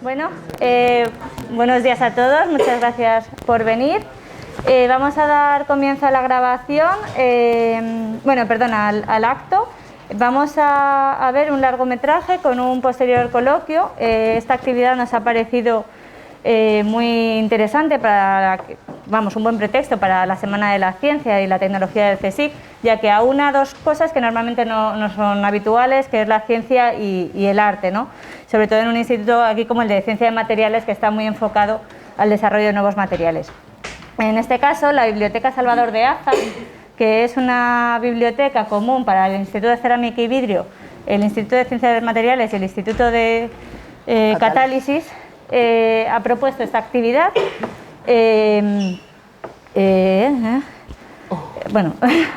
Bueno, buenos días a todos, muchas gracias por venir. Vamos a dar comienzo a la grabación, al acto. Vamos a ver un largometraje con un posterior coloquio. Esta actividad nos ha parecido muy interesante un buen pretexto para la Semana de la Ciencia y la Tecnología del CSIC, ya que aúna dos cosas que normalmente no son habituales, que es la ciencia y el arte, ¿no? Sobre todo en un instituto aquí como el de Ciencia de Materiales, que está muy enfocado al desarrollo de nuevos materiales. En este caso, la Biblioteca Salvador de Aza, que es una biblioteca común para el Instituto de Cerámica y Vidrio, el Instituto de Ciencia de Materiales y el Instituto de Catálisis, ha propuesto esta actividad.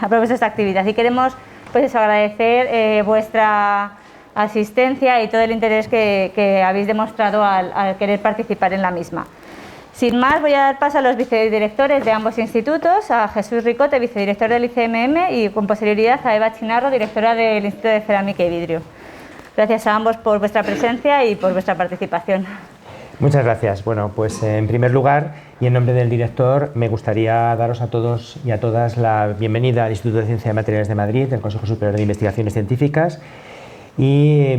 Ha propuesto esta actividad y queremos agradecer vuestra asistencia y todo el interés que habéis demostrado al querer participar en la misma. Sin más, voy a dar paso a los vicedirectores de ambos institutos, a Jesús Ricote, vicedirector del ICMM, y con posterioridad a Eva Chinarro, directora del Instituto de Cerámica y Vidrio. Gracias a ambos por vuestra presencia y por vuestra participación. Muchas gracias. Bueno, pues en primer lugar y en nombre del director me gustaría daros a todos y a todas la bienvenida al Instituto de Ciencia de Materiales de Madrid, del Consejo Superior de Investigaciones Científicas, y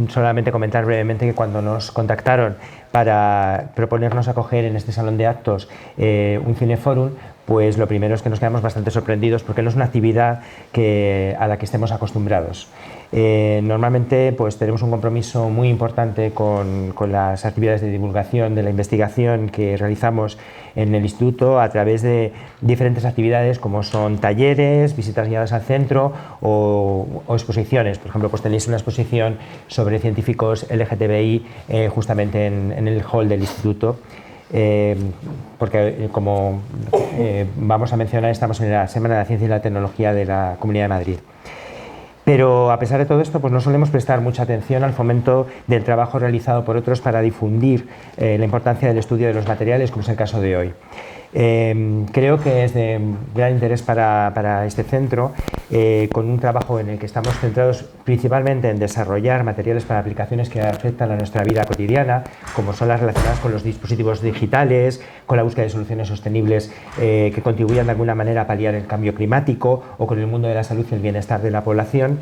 solamente comentar brevemente que cuando nos contactaron para proponernos acoger en este salón de actos un cineforum, pues lo primero es que nos quedamos bastante sorprendidos porque no es una actividad a la que estemos acostumbrados. Normalmente pues tenemos un compromiso muy importante con las actividades de divulgación de la investigación que realizamos en el instituto a través de diferentes actividades como son talleres, visitas guiadas al centro o exposiciones. Por ejemplo, pues tenéis una exposición sobre científicos LGTBI justamente en el hall del instituto. Porque como vamos a mencionar, estamos en la Semana de la Ciencia y la Tecnología de la Comunidad de Madrid. Pero a pesar de todo esto, pues no solemos prestar mucha atención al fomento del trabajo realizado por otros para difundir la importancia del estudio de los materiales, como es el caso de hoy. Creo que es de gran interés para este centro, con un trabajo en el que estamos centrados principalmente en desarrollar materiales para aplicaciones que afectan a nuestra vida cotidiana, como son las relacionadas con los dispositivos digitales, con la búsqueda de soluciones sostenibles que contribuyan de alguna manera a paliar el cambio climático o con el mundo de la salud y el bienestar de la población.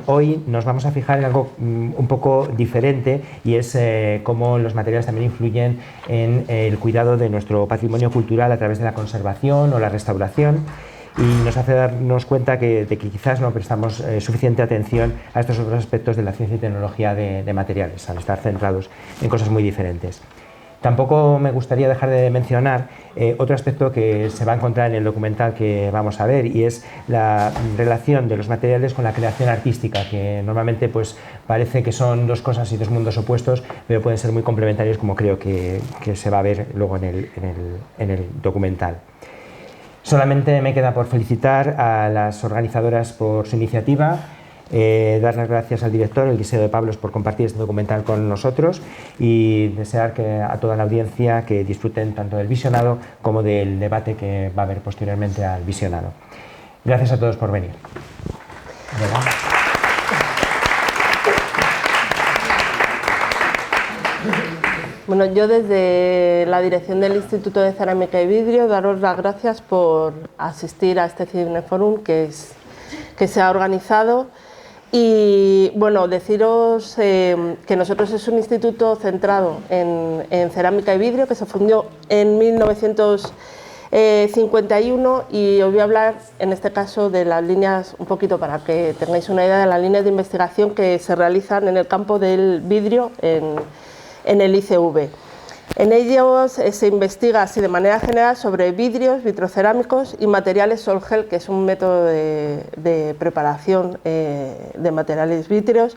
Hoy nos vamos a fijar en algo un poco diferente, y es cómo los materiales también influyen en el cuidado de nuestro patrimonio cultural a través de la conservación o la restauración, y nos hace darnos cuenta de que quizás no prestamos suficiente atención a estos otros aspectos de la ciencia y tecnología de materiales, al estar centrados en cosas muy diferentes. Tampoco me gustaría dejar de mencionar otro aspecto que se va a encontrar en el documental que vamos a ver, y es la relación de los materiales con la creación artística, que normalmente pues parece que son dos cosas y dos mundos opuestos, pero pueden ser muy complementarios, como creo que se va a ver luego en el documental. Solamente me queda por felicitar a las organizadoras por su iniciativa, dar las gracias al director, el Liceo de Pablos, por compartir este documental con nosotros, y desear a toda la audiencia que disfruten tanto del visionado como del debate que va a haber posteriormente al visionado. Gracias a todos por venir. Bueno, yo desde la dirección del Instituto de Cerámica y Vidrio daros las gracias por asistir a este cineforum que se ha organizado. Y bueno, deciros que nosotros es un instituto centrado en cerámica y vidrio, que se fundó en 1951, y os voy a hablar en este caso de las líneas, un poquito para que tengáis una idea de las líneas de investigación que se realizan en el campo del vidrio en el ICV. En ellos se investiga así de manera general sobre vidrios, vitrocerámicos y materiales sol-gel, que es un método de preparación de materiales vítreos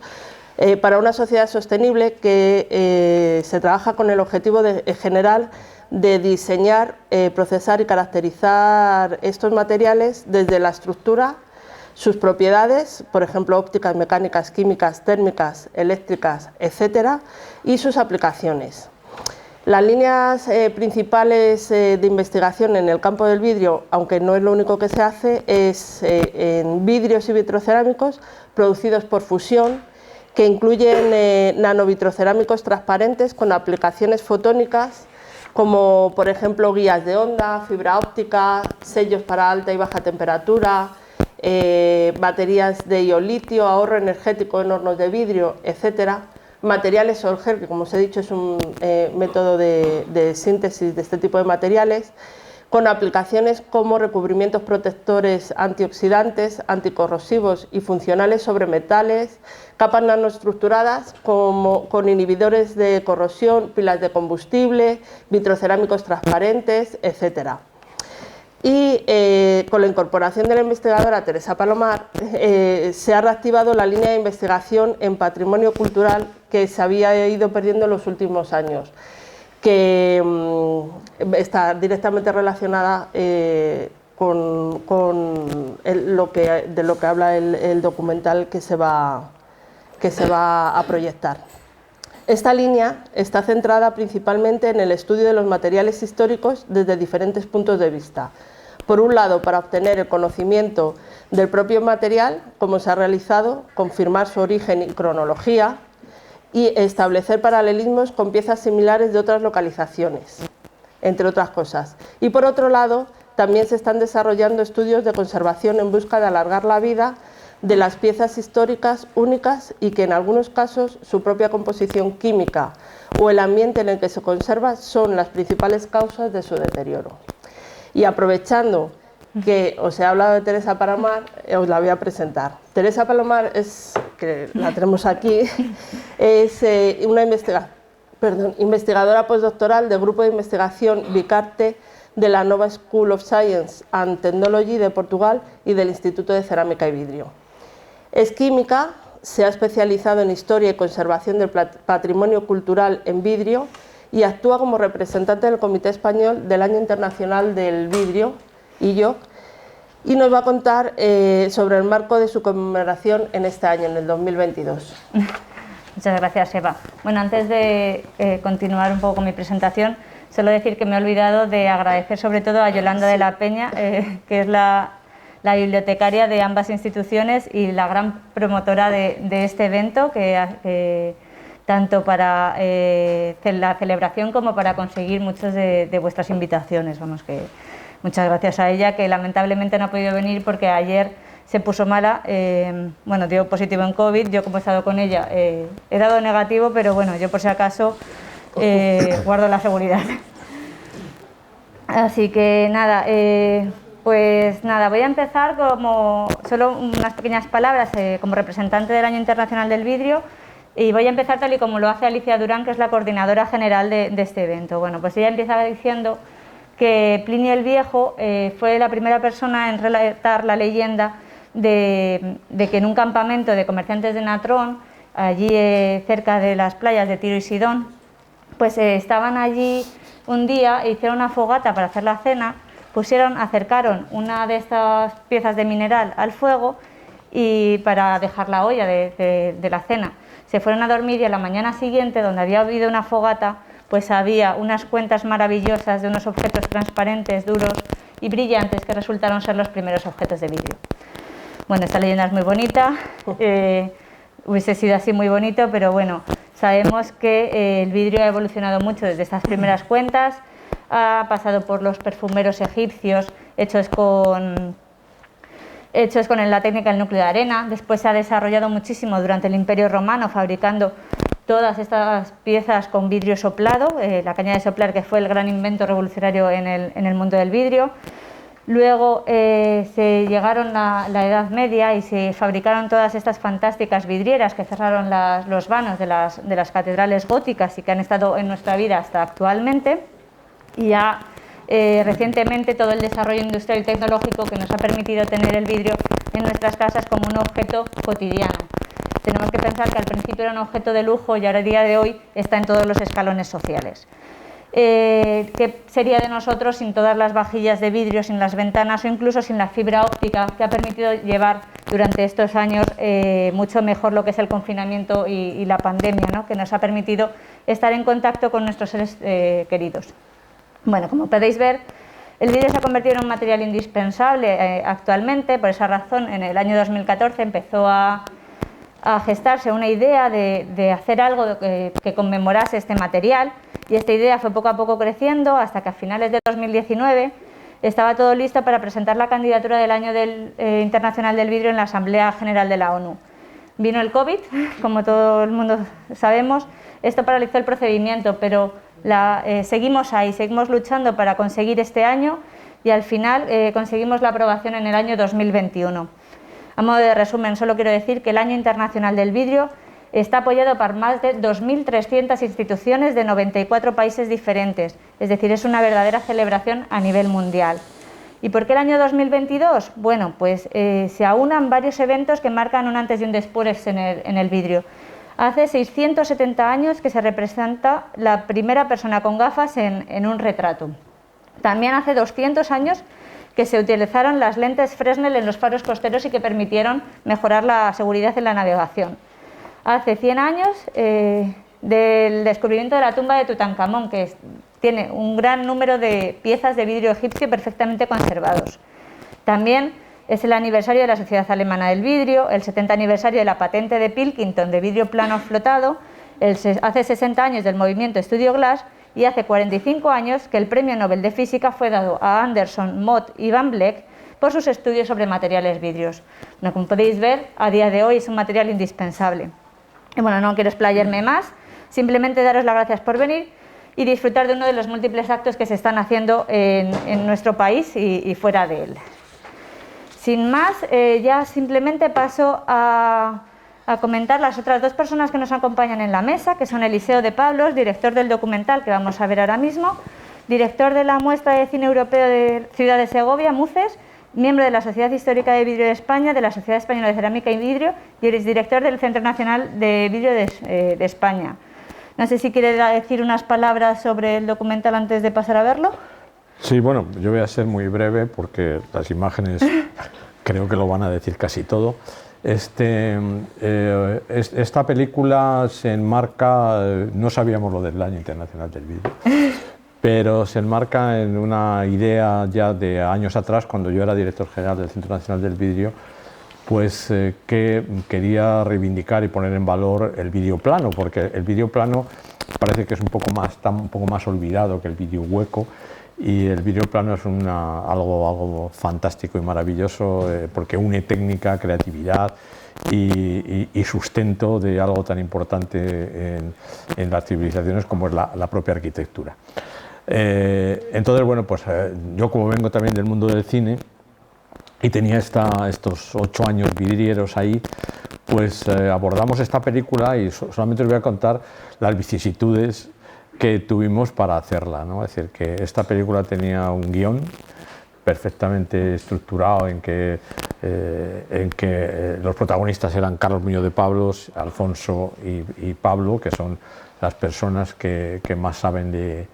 para una sociedad sostenible, que se trabaja con el objetivo general de diseñar, procesar y caracterizar estos materiales desde la estructura, sus propiedades, por ejemplo ópticas, mecánicas, químicas, térmicas, eléctricas, etcétera, y sus aplicaciones. Las líneas principales de investigación en el campo del vidrio, aunque no es lo único que se hace, es en vidrios y vitrocerámicos producidos por fusión, que incluyen nanovitrocerámicos transparentes con aplicaciones fotónicas, como por ejemplo guías de onda, fibra óptica, sellos para alta y baja temperatura, baterías de ion-litio, ahorro energético en hornos de vidrio, etcétera. Materiales Solger, que como os he dicho es un método de síntesis de este tipo de materiales, con aplicaciones como recubrimientos protectores antioxidantes, anticorrosivos y funcionales sobre metales, capas nanoestructuradas con inhibidores de corrosión, pilas de combustible, vitrocerámicos transparentes, etc. Y con la incorporación de la investigadora Teresa Palomar se ha reactivado la línea de investigación en patrimonio cultural que se había ido perdiendo en los últimos años, que está directamente relacionada con de lo que habla el documental que se va a proyectar. Esta línea está centrada principalmente en el estudio de los materiales históricos desde diferentes puntos de vista. Por un lado, para obtener el conocimiento del propio material, cómo se ha realizado, confirmar su origen y cronología, y establecer paralelismos con piezas similares de otras localizaciones, entre otras cosas. Y por otro lado, también se están desarrollando estudios de conservación en busca de alargar la vida de las piezas históricas únicas y que en algunos casos su propia composición química o el ambiente en el que se conserva son las principales causas de su deterioro. Y aprovechando que os he hablado de Teresa Palomar, os la voy a presentar. Teresa Palomar, que la tenemos aquí, es una investigadora postdoctoral del grupo de investigación Vicarte de la Nova School of Science and Technology de Portugal y del Instituto de Cerámica y Vidrio. Es química, se ha especializado en historia y conservación del patrimonio cultural en vidrio y actúa como representante del Comité Español del Año Internacional del Vidrio, IOC, y nos va a contar sobre el marco de su conmemoración en este año, en el 2022. Muchas gracias, Eva. Bueno, antes de continuar un poco con mi presentación, solo decir que me he olvidado de agradecer sobre todo a Yolanda de la Peña, que es la bibliotecaria de ambas instituciones y la gran promotora de este evento, que tanto para la celebración como para conseguir muchas de vuestras invitaciones. Vamos, que muchas gracias a ella, que lamentablemente no ha podido venir porque ayer se puso mala, bueno, dio positivo en COVID. Yo, como he estado con ella, he dado negativo, pero bueno, yo por si acaso guardo la seguridad. Así que nada, pues nada, voy a empezar como solo unas pequeñas palabras como representante del Año Internacional del Vidrio, y voy a empezar tal y como lo hace Alicia Durán, que es la coordinadora general de este evento. Bueno, pues ella empieza diciendo que Plinio el Viejo fue la primera persona en relatar la leyenda de que en un campamento de comerciantes de Natrón, allí cerca de las playas de Tiro y Sidón, pues estaban allí un día e hicieron una fogata para hacer la cena, acercaron una de estas piezas de mineral al fuego y para dejar la olla de la cena. Se fueron a dormir y a la mañana siguiente, donde había habido una fogata, pues había unas cuentas maravillosas de unos objetos transparentes, duros y brillantes que resultaron ser los primeros objetos de vidrio. Bueno, esta leyenda es muy bonita, hubiese sido así muy bonito, pero bueno, sabemos que el vidrio ha evolucionado mucho desde estas primeras cuentas, ha pasado por los perfumeros egipcios hechos con la técnica del núcleo de arena. Después se ha desarrollado muchísimo durante el Imperio Romano, fabricando todas estas piezas con vidrio soplado, la caña de soplar, que fue el gran invento revolucionario en el mundo del vidrio. Luego se llegaron a la Edad Media y se fabricaron todas estas fantásticas vidrieras que cerraron los vanos de las catedrales góticas y que han estado en nuestra vida hasta actualmente. Y ya recientemente todo el desarrollo industrial y tecnológico que nos ha permitido tener el vidrio en nuestras casas como un objeto cotidiano. Tenemos que pensar que al principio era un objeto de lujo y ahora a día de hoy está en todos los escalones sociales. ¿Qué sería de nosotros sin todas las vajillas de vidrio, sin las ventanas o incluso sin la fibra óptica que ha permitido llevar durante estos años mucho mejor lo que es el confinamiento y la pandemia, ¿no? Que nos ha permitido estar en contacto con nuestros seres queridos? Bueno, como podéis ver, el vidrio se ha convertido en un material indispensable actualmente. Por esa razón, en el año 2014 empezó a a gestarse una idea de hacer algo que conmemorase este material, y esta idea fue poco a poco creciendo hasta que a finales de 2019 estaba todo listo para presentar la candidatura del Año Internacional del Vidrio en la Asamblea General de la ONU. Vino el COVID, como todo el mundo sabemos, esto paralizó el procedimiento, pero seguimos ahí, seguimos luchando para conseguir este año y al final conseguimos la aprobación en el año 2021. A modo de resumen, solo quiero decir que el Año Internacional del Vidrio está apoyado por más de 2.300 instituciones de 94 países diferentes, es decir, es una verdadera celebración a nivel mundial. ¿Y por qué el año 2022? Bueno, pues se aunan varios eventos que marcan un antes y un después en el vidrio. Hace 670 años que se representa la primera persona con gafas en un retrato. También hace 200 años que se utilizaron las lentes Fresnel en los faros costeros y que permitieron mejorar la seguridad en la navegación. Hace 100 años del descubrimiento de la tumba de Tutankamón, que tiene un gran número de piezas de vidrio egipcio perfectamente conservados. También es el aniversario de la Sociedad Alemana del Vidrio, el 70 aniversario de la patente de Pilkington de vidrio plano flotado, hace 60 años del movimiento Studio Glass y hace 45 años que el Premio Nobel de Física fue dado a Anderson, Mott y Van Vleck por sus estudios sobre materiales vidrios. Bueno, como podéis ver, a día de hoy es un material indispensable. Y bueno, no quiero explayarme más, simplemente daros las gracias por venir y disfrutar de uno de los múltiples actos que se están haciendo en nuestro país y fuera de él. Sin más, ya simplemente paso a comentar las otras dos personas que nos acompañan en la mesa, que son Eliseo de Pablos, director del documental que vamos a ver ahora mismo, director de la muestra de cine europeo de Ciudad de Segovia, MUCES, miembro de la Sociedad Histórica de Vidrio de España, de la Sociedad Española de Cerámica y Vidrio y es director del Centro Nacional de Vidrio de España. No sé si quiere decir unas palabras sobre el documental antes de pasar a verlo. Sí, bueno, yo voy a ser muy breve porque las imágenes creo que lo van a decir casi todo. Esta película se enmarca, no sabíamos lo del Año Internacional del Vidrio, pero se enmarca en una idea ya de años atrás, cuando yo era director general del Centro Nacional del Vidrio, pues que quería reivindicar y poner en valor el vidrio plano, porque el vidrio plano parece que es está un poco más olvidado que el vidrio hueco, y el vidrio plano es algo fantástico y maravilloso porque une técnica, creatividad y sustento de algo tan importante en las civilizaciones como es la propia arquitectura. Entonces, bueno, pues yo, como vengo también del mundo del cine y tenía estos 8 años vidrieros ahí, pues abordamos esta película y solamente os voy a contar las vicisitudes que tuvimos para hacerla, ¿no? Es decir, que esta película tenía un guión perfectamente estructurado en que los protagonistas eran Carlos Muñoz de Pablos, Alfonso y Pablo, que son las personas que más saben de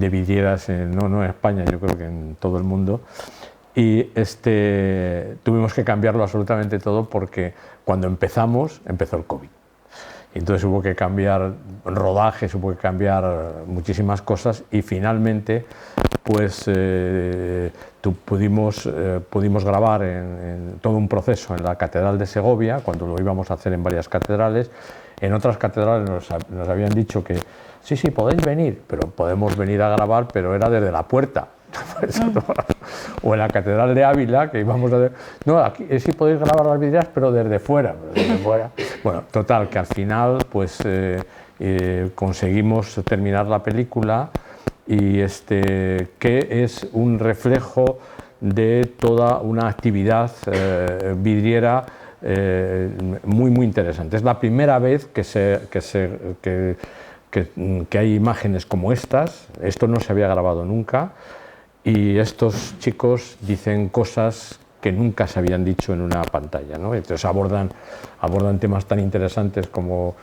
vidrieras, no en España, yo creo que en todo el mundo. Y tuvimos que cambiarlo absolutamente todo porque cuando empezó el COVID. Entonces hubo que cambiar rodajes, hubo que cambiar muchísimas cosas y finalmente pues pudimos grabar en todo un proceso en la Catedral de Segovia, cuando lo íbamos a hacer en varias catedrales. En otras catedrales nos habían dicho que sí, podéis venir, pero podemos venir a grabar, pero era desde la puerta. O en la Catedral de Ávila, que íbamos a ver, no, aquí sí podéis grabar las vidrieras, pero desde fuera. Bueno, total, que al final pues conseguimos terminar la película y que es un reflejo de toda una actividad vidriera muy interesante. Es la primera vez que hay imágenes como estas. Esto no se había grabado nunca. Y estos chicos dicen cosas que nunca se habían dicho en una pantalla, ¿no? Entonces abordan temas tan interesantes como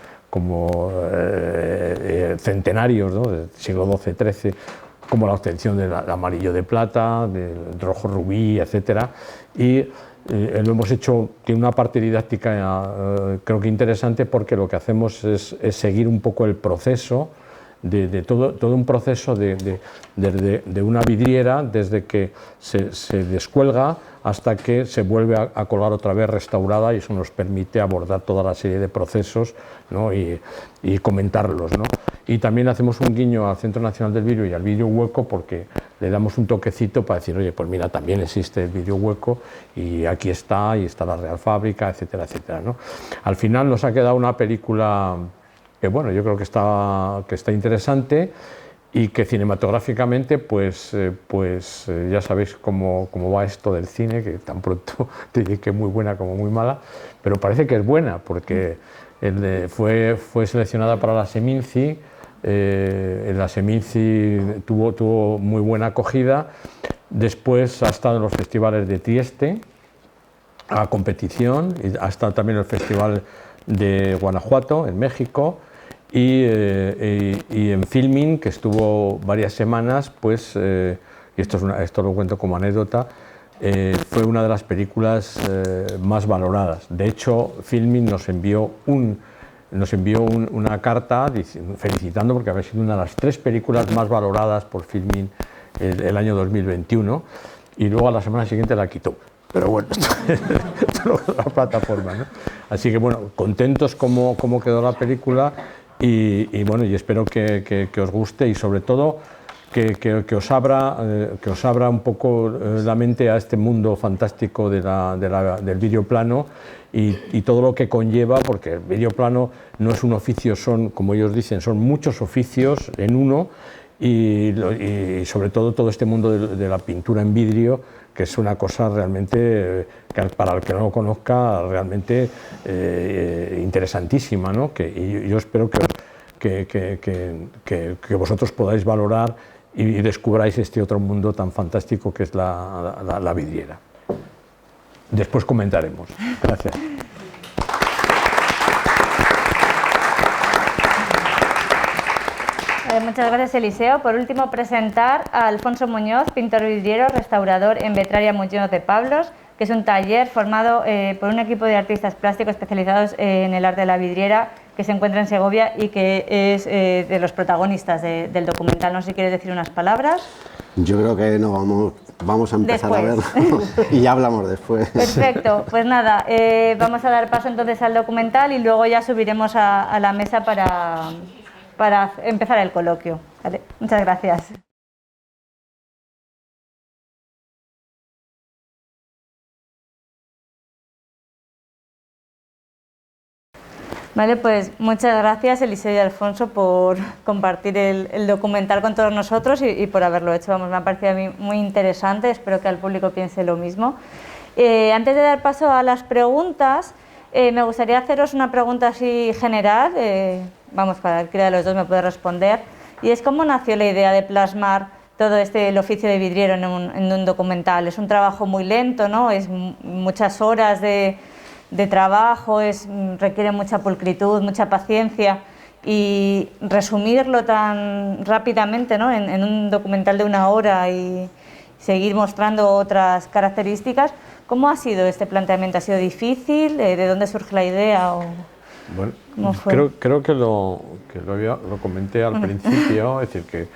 centenarios, ¿no? Del siglo XII-XIII, como la obtención del amarillo de plata, del rojo rubí, etc. Y lo hemos hecho, tiene una parte didáctica creo que interesante, porque lo que hacemos es seguir un poco el proceso de todo un proceso de una vidriera desde que se descuelga hasta que se vuelve a colgar otra vez restaurada, y eso nos permite abordar toda la serie de procesos, ¿no? y comentarlos, ¿no? Y también hacemos un guiño al Centro Nacional del Vidrio y al vidrio hueco, porque le damos un toquecito para decir, oye, pues mira, también existe el vidrio hueco y aquí está, y está la Real Fábrica, etcétera, etcétera, ¿no? Al final nos ha quedado una película que, bueno, yo creo que está interesante, y que cinematográficamente, pues ya sabéis cómo va esto del cine, que tan pronto te dice que es muy buena como muy mala, pero parece que es buena, porque fue seleccionada para la Seminci. En la Seminci tuvo muy buena acogida. Después ha estado en los festivales de Trieste a competición, y ha estado también en el Festival de Guanajuato, en México, y en Filmin, que estuvo varias semanas, pues, y esto lo cuento como anécdota, fue una de las películas más valoradas. De hecho, Filmin nos envió una carta felicitando, porque había sido una de las 3 películas más valoradas por Filmin el año 2021, y luego a la semana siguiente la quitó. Pero bueno, esto es la plataforma, ¿no? Así que bueno, contentos cómo quedó la película, y bueno, y espero que os guste, y sobre todo que os abra un poco la mente a este mundo fantástico del vídeo plano y todo lo que conlleva, porque el vídeo plano no es un oficio, son, como ellos dicen, son muchos oficios en uno, y sobre todo este mundo de la pintura en vidrio, que es una cosa realmente, que para el que no lo conozca, realmente interesantísima, ¿no? Y yo espero que vosotros podáis valorar y descubráis este otro mundo tan fantástico que es la vidriera. Después comentaremos. Gracias. Muchas gracias, Eliseo. Por último, presentar a Alfonso Muñoz, pintor vidriero, restaurador en Betraria Muñoz de Pablos, que es un taller formado por un equipo de artistas plásticos especializados en el arte de la vidriera, que se encuentra en Segovia y que es de los protagonistas del documental. No sé si quieres decir unas palabras. Yo creo que no, vamos a empezar a verlo y ya hablamos después. Perfecto, pues nada, vamos a dar paso entonces al documental y luego ya subiremos a la mesa para empezar el coloquio. Vale, muchas gracias. Vale, pues muchas gracias, Eliseo y Alfonso, por compartir el documental con todos nosotros y por haberlo hecho. Vamos, me ha parecido a mí muy interesante, espero que al público piense lo mismo. Antes de dar paso a las preguntas, me gustaría haceros una pregunta así general, vamos, cualquiera de los dos me puede responder, y es ¿cómo nació la idea de plasmar todo el oficio de vidriero en un documental? Es un trabajo muy lento, ¿no? Es muchas horas de trabajo, requiere mucha pulcritud, mucha paciencia, y resumirlo tan rápidamente, ¿no? en un documental de 1 hora y seguir mostrando otras características. ¿Cómo ha sido este planteamiento? ¿Ha sido difícil? ¿De dónde surge la idea? Bueno, ¿cómo fue? creo que lo comenté al principio, es decir, que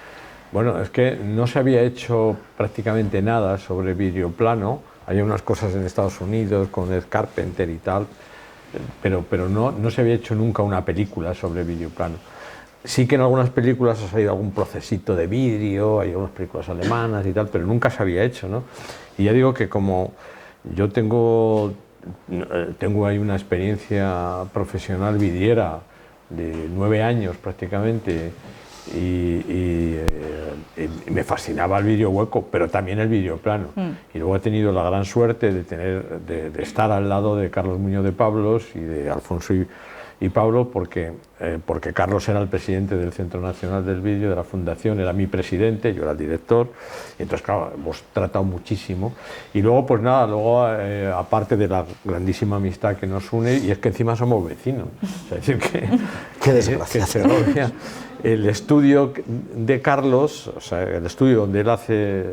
bueno, es que no se había hecho prácticamente nada sobre vídeo plano. Hay unas cosas en Estados Unidos con Ed Carpenter y tal, pero no se había hecho nunca una película sobre vídeo plano. Sí que en algunas películas ha salido algún procesito de vídeo, hay algunas películas alemanas y tal, pero nunca se había hecho, ¿no? Y ya digo que como yo tengo ahí una experiencia profesional vidriera de 9 años prácticamente, y me fascinaba el vídeo hueco, pero también el vídeo plano. Y luego he tenido la gran suerte de estar al lado de Carlos Muñoz de Pablos y de Alfonso y Pablo, porque Carlos era el presidente del Centro Nacional del Vidrio, de la Fundación, era mi presidente, yo era el director, y entonces claro, hemos tratado muchísimo. Y luego pues nada, aparte de la grandísima amistad que nos une, y es que encima somos vecinos, o sea, es decir Qué desgracia. que Segovia, el estudio de Carlos, o sea, el estudio donde él hace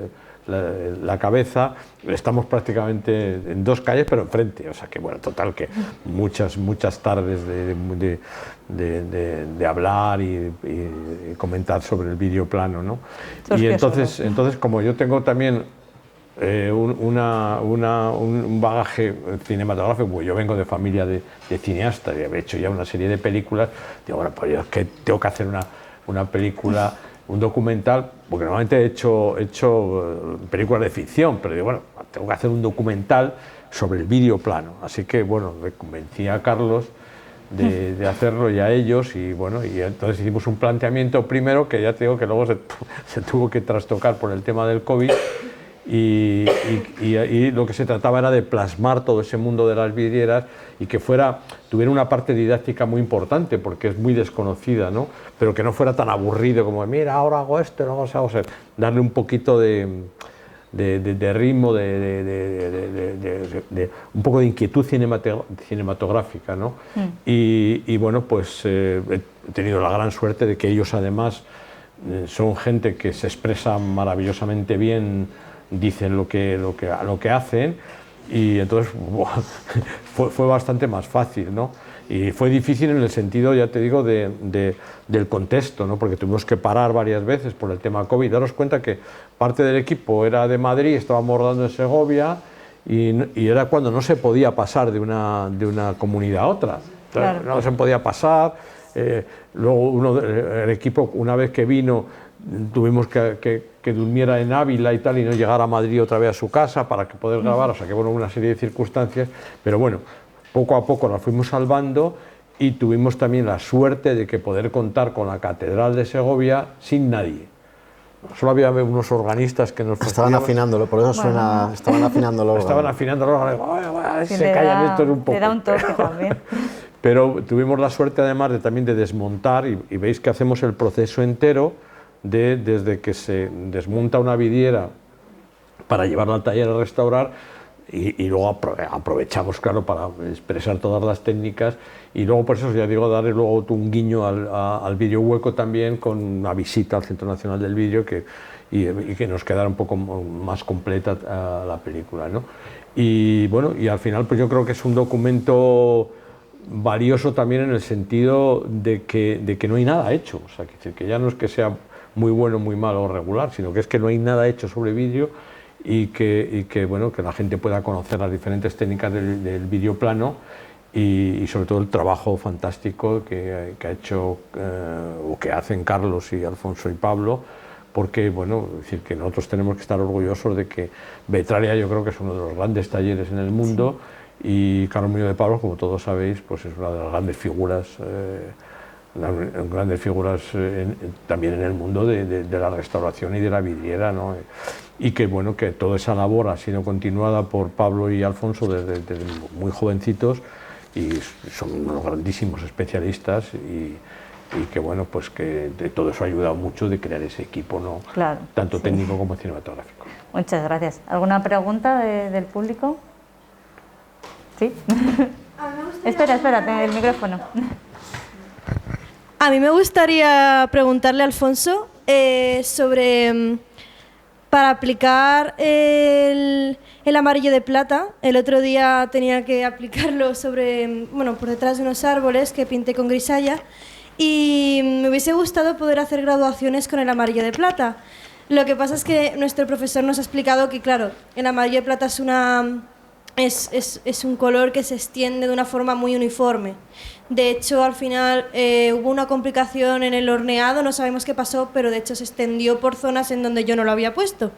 la cabeza. Estamos prácticamente en 2 calles, pero enfrente, o sea que bueno, total que muchas tardes de hablar y comentar sobre el vídeo plano, ¿no? Y entonces como yo tengo también un bagaje cinematográfico, pues yo vengo de familia de cineastas y he hecho ya una serie de películas, digo, bueno, pues yo es que tengo que hacer una película, un documental, porque normalmente he hecho películas de ficción, pero digo, bueno, tengo que hacer un documental sobre el vídeo plano, así que bueno, me convencí a Carlos de hacerlo y a ellos, y bueno, y entonces hicimos un planteamiento primero que ya te digo que luego se tuvo que trastocar por el tema del COVID. Y lo que se trataba era de plasmar todo ese mundo de las vidrieras y que tuviera una parte didáctica muy importante, porque es muy desconocida, ¿no? Pero que no fuera tan aburrido como, mira, ahora hago esto, luego hago esto. Darle un poquito de ritmo, un poco de inquietud cinematográfica, ¿no? Y bueno, pues he tenido la gran suerte de que ellos además son gente que se expresa maravillosamente bien, dicen lo que hacen, y entonces fue bastante más fácil, ¿no? Y fue difícil en el sentido, ya te digo, del contexto, ¿no? Porque tuvimos que parar varias veces por el tema COVID. Daros cuenta que parte del equipo era de Madrid, estábamos rodando en Segovia, y era cuando no se podía pasar de una comunidad a otra. Claro. No se podía pasar. Luego el equipo, una vez que vino, tuvimos que durmiera en Ávila y tal, y no llegara a Madrid otra vez a su casa para que poder grabar, o sea que bueno, una serie de circunstancias, pero bueno, poco a poco las fuimos salvando, y tuvimos también la suerte de que poder contar con la Catedral de Segovia sin nadie. Solo había unos organistas que nos estaban afinándolo, por eso suena, estaban afinándolo. Estaban afinándolo, a ver si se callan estos un poco. Le da un toque también. Pero tuvimos la suerte además también de desmontar, y veis que hacemos el proceso entero, desde que se desmonta una vidriera para llevarla al taller a restaurar, y luego aprovechamos, claro, para expresar todas las técnicas, y luego por eso ya digo, darle luego un guiño al vídeo hueco también, con una visita al Centro Nacional del Vídeo y que nos quedara un poco más completa la película, ¿no? Y bueno, y al final pues yo creo que es un documento valioso también en el sentido de que no hay nada hecho, o sea, que ya no es que sea muy bueno, muy malo o regular, sino que es que no hay nada hecho sobre vídeo, y que bueno, que la gente pueda conocer las diferentes técnicas del vídeo plano, y sobre todo el trabajo fantástico que ha hecho o que hacen Carlos y Alfonso y Pablo, porque bueno, es decir, que nosotros tenemos que estar orgullosos de que Betralia, yo creo que es uno de los grandes talleres en el mundo, sí. Y Carlos Muñoz de Pablos, como todos sabéis, pues es una de las grandes figuras también en el mundo de la restauración y de la vidriera, ¿no? Y que bueno, que toda esa labor ha sido continuada por Pablo y Alfonso desde muy jovencitos, y son unos grandísimos especialistas, y que bueno, pues que todo eso ha ayudado mucho de crear ese equipo, ¿no? Claro, tanto sí. técnico como cinematográfico. Muchas gracias. ¿Alguna pregunta del público? ¿Sí? Espera, el micrófono. A mí me gustaría preguntarle a Alfonso sobre, para aplicar el amarillo de plata. El otro día tenía que aplicarlo por detrás de unos árboles que pinté con grisalla, y me hubiese gustado poder hacer graduaciones con el amarillo de plata. Lo que pasa es que nuestro profesor nos ha explicado que, claro, el amarillo de plata es un color que se extiende de una forma muy uniforme. De hecho, al final hubo una complicación en el horneado, no sabemos qué pasó, pero de hecho se extendió por zonas en donde yo no lo había puesto.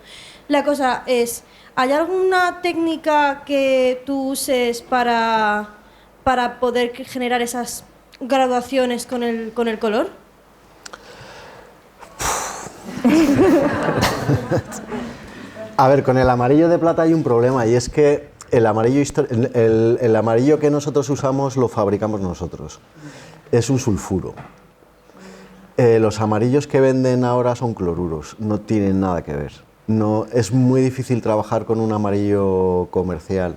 La cosa es, ¿hay alguna técnica que tú uses para poder generar esas graduaciones con el color? A ver, con el amarillo de plata hay un problema, y es que el amarillo que nosotros usamos lo fabricamos nosotros. Es un sulfuro. Los amarillos que venden ahora son cloruros, no tienen nada que ver. No, es muy difícil trabajar con un amarillo comercial,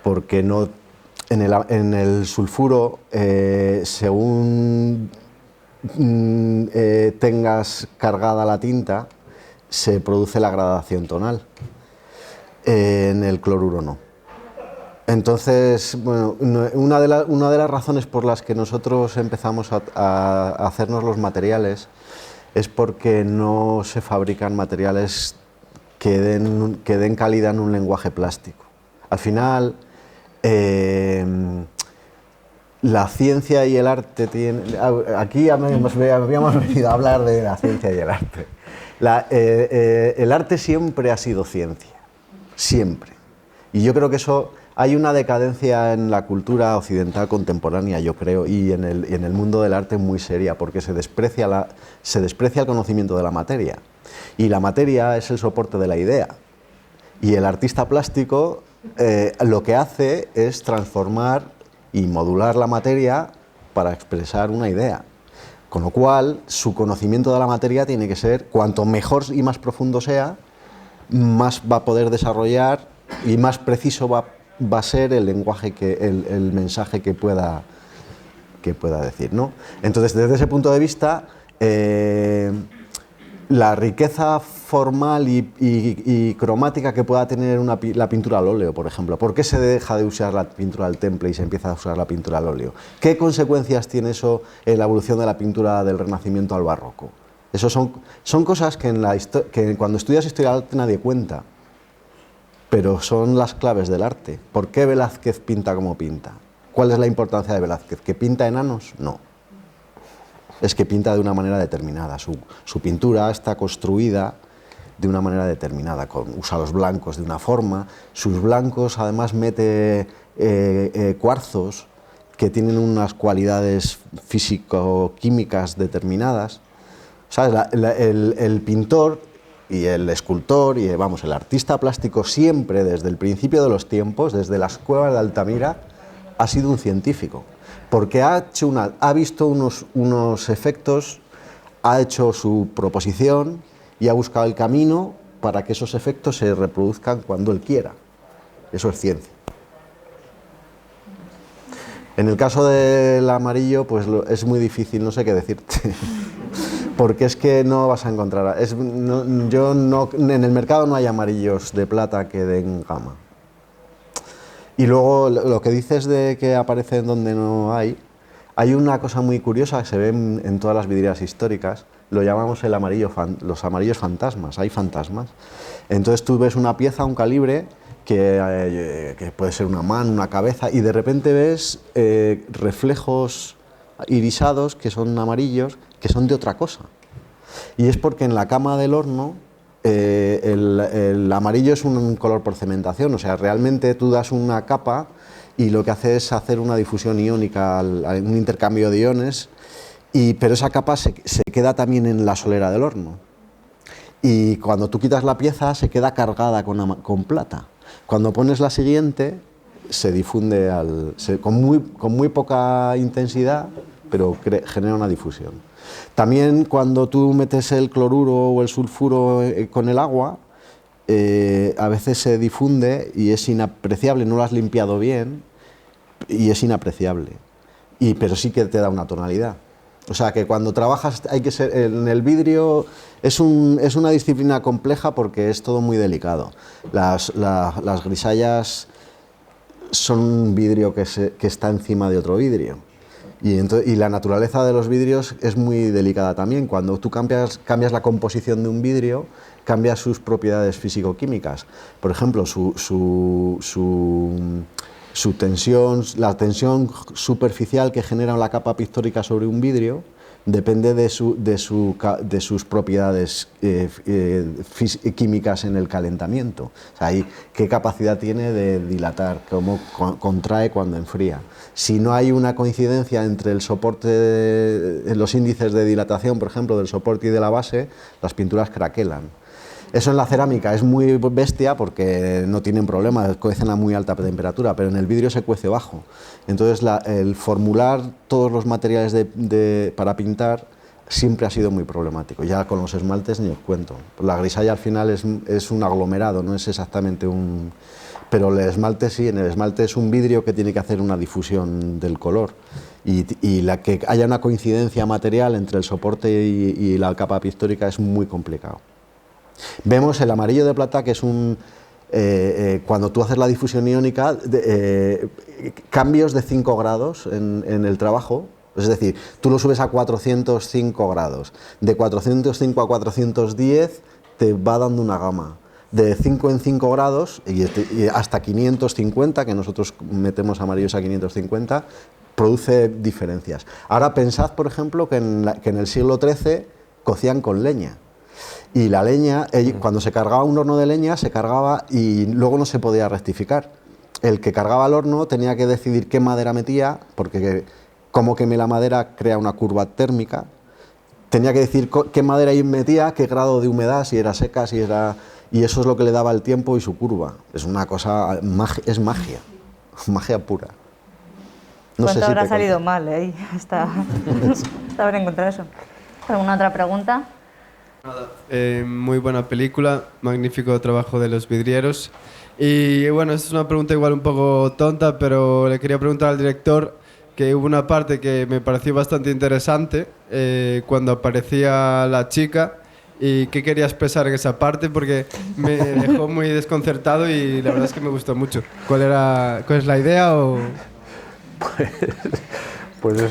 porque no, en el sulfuro, según tengas cargada la tinta, se produce la gradación tonal. En el cloruro no. Entonces, bueno, una de las razones por las que nosotros empezamos a hacernos los materiales es porque no se fabrican materiales que den calidad en un lenguaje plástico. Al final, la ciencia y el arte tienen... Aquí habíamos venido a hablar de la ciencia y el arte. El arte siempre ha sido ciencia, siempre. Y yo creo que eso... Hay una decadencia en la cultura occidental contemporánea, yo creo, y en el mundo del arte muy seria, porque se desprecia el conocimiento de la materia. Y la materia es el soporte de la idea. Y el artista plástico lo que hace es transformar y modular la materia para expresar una idea. Con lo cual, su conocimiento de la materia tiene que ser, cuanto mejor y más profundo sea, más va a poder desarrollar y más preciso va a ser el lenguaje, el mensaje que pueda decir, ¿no? Entonces, desde ese punto de vista, la riqueza formal y cromática que pueda tener la pintura al óleo, por ejemplo. ¿Por qué se deja de usar la pintura al temple y se empieza a usar la pintura al óleo? ¿Qué consecuencias tiene eso en la evolución de la pintura del Renacimiento al Barroco? Eso son cosas que cuando estudias historia del arte nadie cuenta. Pero son las claves del arte. ¿Por qué Velázquez pinta como pinta? ¿Cuál es la importancia de Velázquez? ¿Que pinta enanos? No. Es que pinta de una manera determinada. Su pintura está construida de una manera determinada. Usa los blancos de una forma. Sus blancos además mete cuarzos que tienen unas cualidades físico-químicas determinadas. ¿Sabes? El pintor y el escultor y el artista plástico siempre, desde el principio de los tiempos, desde las cuevas de Altamira, ha sido un científico, porque ha visto unos efectos, ha hecho su proposición y ha buscado el camino para que esos efectos se reproduzcan cuando él quiera. Eso es ciencia. En el caso del amarillo, pues es muy difícil, no sé qué decirte. Porque es que no vas a encontrar... en el mercado no hay amarillos de plata que den gama. Y luego lo que dices de que aparecen donde no hay una cosa muy curiosa que se ve en todas las vidrieras históricas, lo llamamos los amarillos fantasmas, hay fantasmas. Entonces tú ves una pieza, un calibre, que puede ser una mano, una cabeza, y de repente ves reflejos irisados que son amarillos, que son de otra cosa. Y es porque en la cama del horno el amarillo es un color por cementación, o sea, realmente tú das una capa y lo que hace es hacer una difusión iónica, un intercambio de iones, pero esa capa se queda también en la solera del horno. Y cuando tú quitas la pieza se queda cargada con plata. Cuando pones la siguiente se difunde con muy poca intensidad, pero genera una difusión. También cuando tú metes el cloruro o el sulfuro con el agua, a veces se difunde y es inapreciable, no lo has limpiado bien y es inapreciable, pero sí que te da una tonalidad. O sea que cuando trabajas hay que ser, en el vidrio es una disciplina compleja porque es todo muy delicado. Las grisallas son un vidrio que está encima de otro vidrio. Y la naturaleza de los vidrios es muy delicada también. Cuando tú cambias la composición de un vidrio, cambias sus propiedades físico-químicas. Por ejemplo, su tensión, la tensión superficial que genera la capa pictórica sobre un vidrio depende de sus propiedades químicas en el calentamiento. O sea, qué capacidad tiene de dilatar, cómo contrae cuando enfría. Si no hay una coincidencia entre el soporte, los índices de dilatación, por ejemplo, del soporte y de la base, las pinturas craquelan. Eso en la cerámica es muy bestia porque no tienen problema, cuecen a muy alta temperatura, pero en el vidrio se cuece bajo. Entonces el formular todos los materiales para pintar siempre ha sido muy problemático. Ya con los esmaltes ni os cuento. La grisalla al final es un aglomerado, no es exactamente un... Pero el esmalte sí, en el esmalte es un vidrio que tiene que hacer una difusión del color. Y que haya una coincidencia material entre el soporte y la capa pictórica es muy complicado. Vemos el amarillo de plata, que es un... cuando tú haces la difusión iónica, cambios de 5 grados en el trabajo. Es decir, tú lo subes a 405 grados. De 405 a 410 te va dando una gama. De 5 en 5 grados y hasta 550, que nosotros metemos amarillos a 550, produce diferencias. Ahora pensad, por ejemplo, que en el siglo XIII cocían con leña. Y la leña, cuando se cargaba un horno de leña, se cargaba y luego no se podía rectificar. El que cargaba el horno tenía que decidir qué madera metía, porque como queme la madera crea una curva térmica. Tenía que decir qué madera metía, qué grado de humedad, si era seca, si era... Y eso es lo que le daba el tiempo y su curva. Es una cosa, es magia, magia pura. No sé si habrá salido mal ahí? Está bien encontrar eso. ¿Alguna otra pregunta? Muy buena película, magnífico trabajo de los vidrieros. Y bueno, esta es una pregunta igual un poco tonta, pero le quería preguntar al director que hubo una parte que me pareció bastante interesante cuando aparecía la chica. ¿Y qué quería expresar en esa parte? Porque me dejó muy desconcertado y la verdad es que me gustó mucho. ¿Cuál es la idea? O... Pues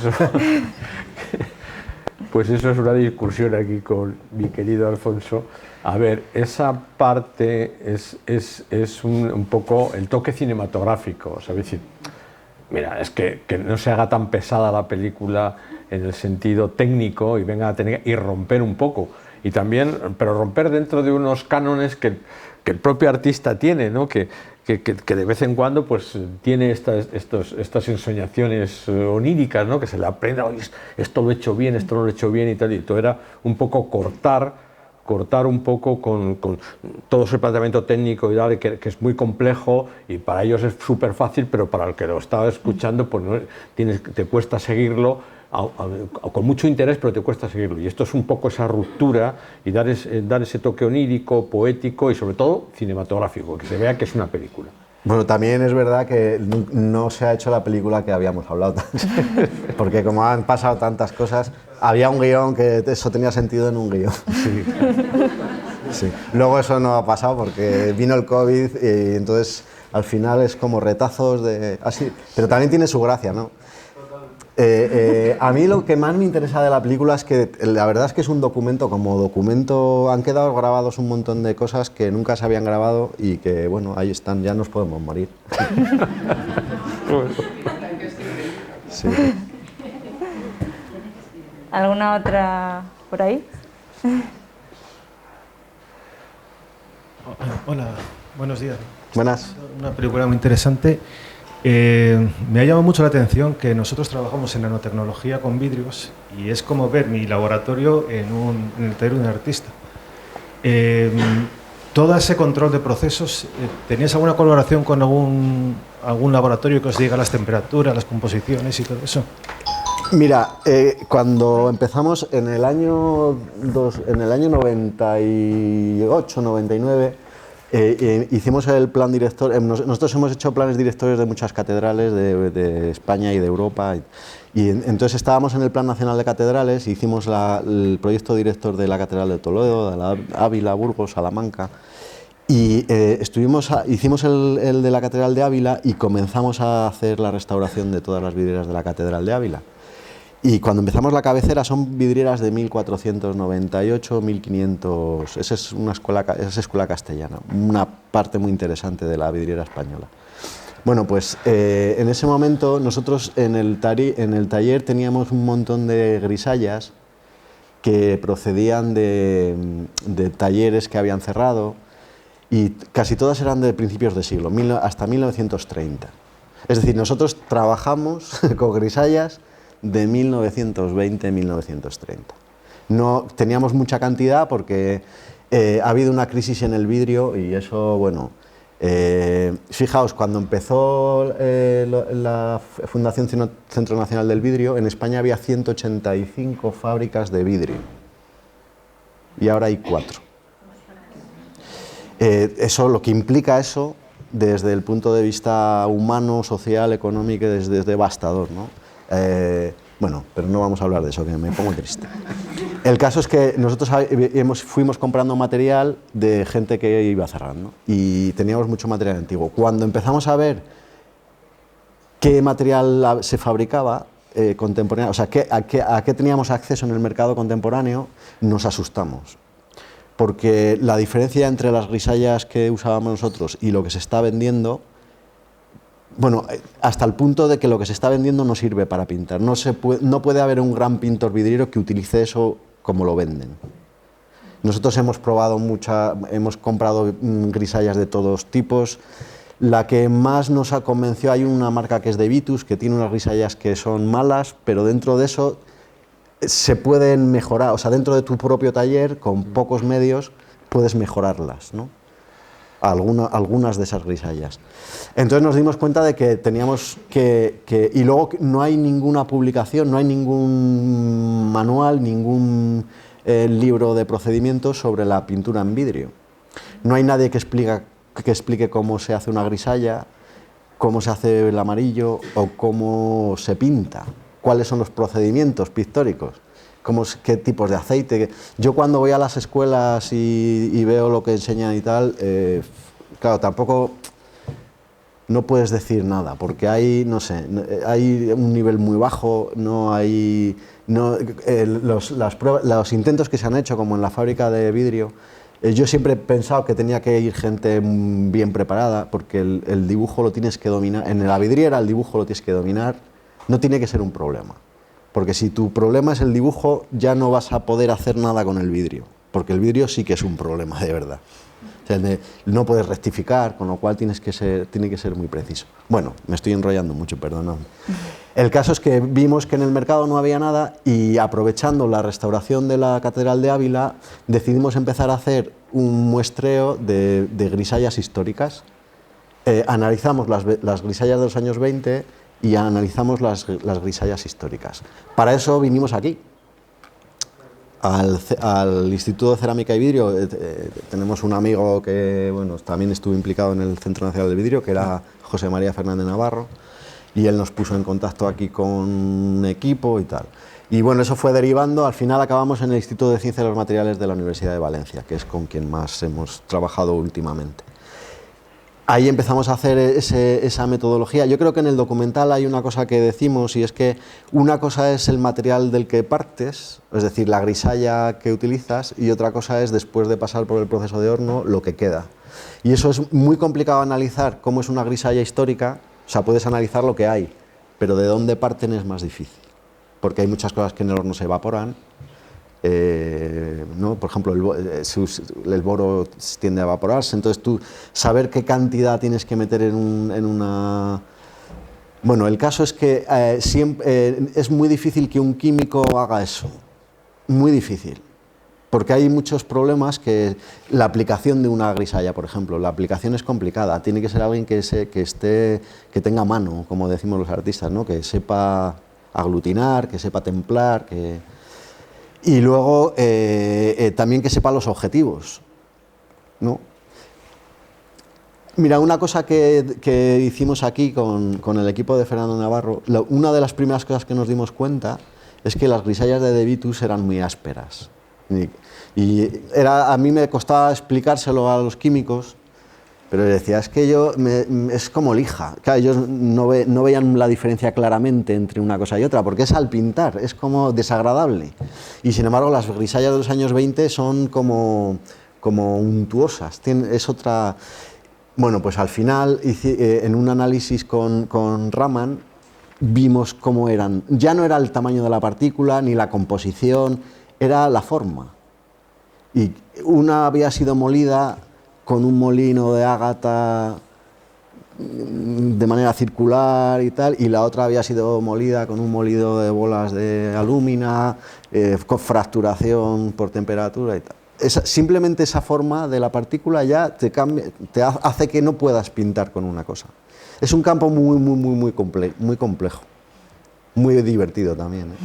eso es una discusión aquí con mi querido Alfonso. A ver, esa parte es un poco el toque cinematográfico, ¿sabes? Decir, mira, es que no se haga tan pesada la película en el sentido técnico y venga a tener y romper un poco. Y también, pero romper dentro de unos cánones que el propio artista tiene, ¿no? Que de vez en cuando pues tiene estas ensoñaciones oníricas, ¿no? Que se le aprenda, esto lo he hecho bien, esto no lo he hecho bien y tal. Y todo era un poco cortar un poco con todo ese planteamiento técnico y tal, que es muy complejo y para ellos es súper fácil, pero para el que lo estaba escuchando pues no, te cuesta seguirlo. Con mucho interés, pero te cuesta seguirlo. Y esto es un poco esa ruptura y dar ese toque onírico, poético y sobre todo cinematográfico, que se vea que es una película. Bueno, también es verdad que no se ha hecho la película que habíamos hablado, porque como han pasado tantas cosas, había un guión que eso tenía sentido en un guión. Sí. Sí. Luego eso no ha pasado porque vino el COVID y entonces al final es como retazos de... así, pero también tiene su gracia, ¿no? A mí lo que más me interesa de la película es que la verdad es que es un documento, como documento han quedado grabados un montón de cosas que nunca se habían grabado y que bueno, ahí están, ya nos podemos morir. Sí. ¿Alguna otra por ahí? Hola, buenos días. Buenas. Una película muy interesante. Me ha llamado mucho la atención que nosotros trabajamos en nanotecnología con vidrios y es como ver mi laboratorio en el taller de un artista. Todo ese control de procesos, ¿tenías alguna colaboración con algún laboratorio que os diga las temperaturas, las composiciones y todo eso? Mira, cuando empezamos en el año 98, 99, hicimos el plan director. Nosotros hemos hecho planes directores de muchas catedrales de España y de Europa. Y entonces estábamos en el Plan Nacional de Catedrales, hicimos el proyecto director de la Catedral de Toledo, de la Ávila, Burgos, Salamanca. Y hicimos el de la Catedral de Ávila y comenzamos a hacer la restauración de todas las vidrieras de la Catedral de Ávila. Y cuando empezamos la cabecera son vidrieras de 1498, 1500, esa es escuela castellana, una parte muy interesante de la vidriera española. Bueno, pues en ese momento nosotros en el taller teníamos un montón de grisallas que procedían de talleres que habían cerrado y casi todas eran de principios de siglo, hasta 1930. Es decir, nosotros trabajamos con grisallas de 1920-1930. No teníamos mucha cantidad porque ha habido una crisis en el vidrio y eso, bueno, fijaos, cuando empezó la Fundación Centro Nacional del Vidrio, en España había 185 fábricas de vidrio y ahora hay 4. Eso, lo que implica eso, desde el punto de vista humano, social, económico, es devastador, ¿no? Bueno, pero no vamos a hablar de eso, que me pongo triste. El caso es que nosotros fuimos comprando material de gente que iba cerrando y teníamos mucho material antiguo. Cuando empezamos a ver qué material se fabricaba contemporáneo, o sea, a qué teníamos acceso en el mercado contemporáneo, nos asustamos. Porque la diferencia entre las grisallas que usábamos nosotros y lo que se está vendiendo, bueno, hasta el punto de que lo que se está vendiendo no sirve para pintar. No puede haber un gran pintor vidriero que utilice eso como lo venden. Nosotros hemos probado hemos comprado grisallas de todos tipos. La que más nos convenció, hay una marca que es de Vitus, que tiene unas grisallas que son malas, pero dentro de eso se pueden mejorar, o sea, dentro de tu propio taller, con pocos medios, puedes mejorarlas, ¿no? Algunas de esas grisallas. Entonces nos dimos cuenta de que teníamos que... Y luego no hay ninguna publicación, no hay ningún manual, ningún libro de procedimientos sobre la pintura en vidrio. No hay nadie que explique cómo se hace una grisalla, cómo se hace el amarillo o cómo se pinta, cuáles son los procedimientos pictóricos, qué tipos de aceite. Yo cuando voy a las escuelas y veo lo que enseñan y tal, claro, tampoco no puedes decir nada, porque hay, no sé, hay un nivel muy bajo, los intentos que se han hecho, como en la fábrica de vidrio, yo siempre he pensado que tenía que ir gente bien preparada, porque el dibujo lo tienes que dominar, en la vidriera el dibujo lo tienes que dominar, no tiene que ser un problema. Porque si tu problema es el dibujo, ya no vas a poder hacer nada con el vidrio, porque el vidrio sí que es un problema de verdad. O sea, no puedes rectificar, con lo cual tiene que ser muy preciso. Bueno, me estoy enrollando mucho, perdonad. El caso es que vimos que en el mercado no había nada y, aprovechando la restauración de la Catedral de Ávila, decidimos empezar a hacer un muestreo de grisallas históricas. Analizamos las grisallas de los años 20 y analizamos las grisallas históricas. Para eso vinimos aquí, al Instituto de Cerámica y Vidrio. Tenemos un amigo que, bueno, también estuvo implicado en el Centro Nacional del Vidrio, que era José María Fernández Navarro, y él nos puso en contacto aquí con un equipo y tal. Y bueno, eso fue derivando, al final acabamos en el Instituto de Ciencias de los Materiales de la Universidad de Valencia, que es con quien más hemos trabajado últimamente. Ahí empezamos a hacer esa metodología. Yo creo que en el documental hay una cosa que decimos, y es que una cosa es el material del que partes, es decir, la grisalla que utilizas, y otra cosa es, después de pasar por el proceso de horno, lo que queda. Y eso es muy complicado analizar, cómo es una grisalla histórica. O sea, puedes analizar lo que hay, pero de dónde parten es más difícil, porque hay muchas cosas que en el horno se evaporan. ¿No? Por ejemplo, el boro tiende a evaporarse, entonces tú saber qué cantidad tienes que meter en una... Bueno, el caso es que es muy difícil que un químico haga eso, muy difícil, porque hay muchos problemas. Que la aplicación de una grisalla, por ejemplo, la aplicación es complicada, tiene que ser alguien que tenga mano, como decimos los artistas, ¿no? Que sepa aglutinar, que sepa templar, y luego también que sepa los objetivos, ¿no? Mira, una cosa que hicimos aquí con el equipo de Fernando Navarro, una de las primeras cosas que nos dimos cuenta es que las grisallas de Vitus eran muy ásperas. Y a mí me costaba explicárselo a los químicos, pero decía, es que es como lija. Claro, ellos no veían la diferencia claramente entre una cosa y otra, porque es al pintar, es como desagradable. Y sin embargo, las grisallas de los años 20 son como untuosas, es otra... Bueno, pues al final, en un análisis con Raman, vimos cómo eran. Ya no era el tamaño de la partícula, ni la composición, era la forma. Y una había sido molida con un molino de ágata de manera circular y tal, y la otra había sido molida con un molido de bolas de alúmina, con fracturación por temperatura y tal. Simplemente esa forma de la partícula ya te hace que no puedas pintar con una cosa. Es un campo muy complejo, muy divertido también, ¿eh?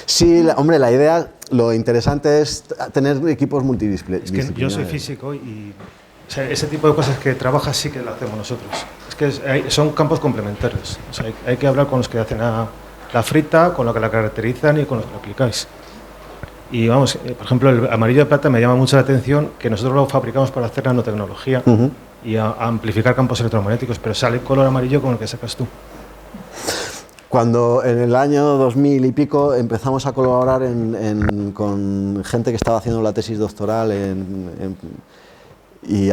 Sí, hombre, la idea, lo interesante es tener equipos multidisciplinares. Es que yo soy físico y o sea, ese tipo de cosas que trabajas sí que lo hacemos nosotros. Es que son campos complementarios. O sea, hay que hablar con los que hacen a la frita, con lo que la caracterizan y con lo que la aplicáis. Y vamos, por ejemplo, el amarillo de plata me llama mucho la atención, que nosotros lo fabricamos para hacer nanotecnología y a amplificar campos electromagnéticos, pero sale el color amarillo con el que sacas tú. Cuando en el año 2000 y pico empezamos a colaborar con gente que estaba haciendo la tesis doctoral y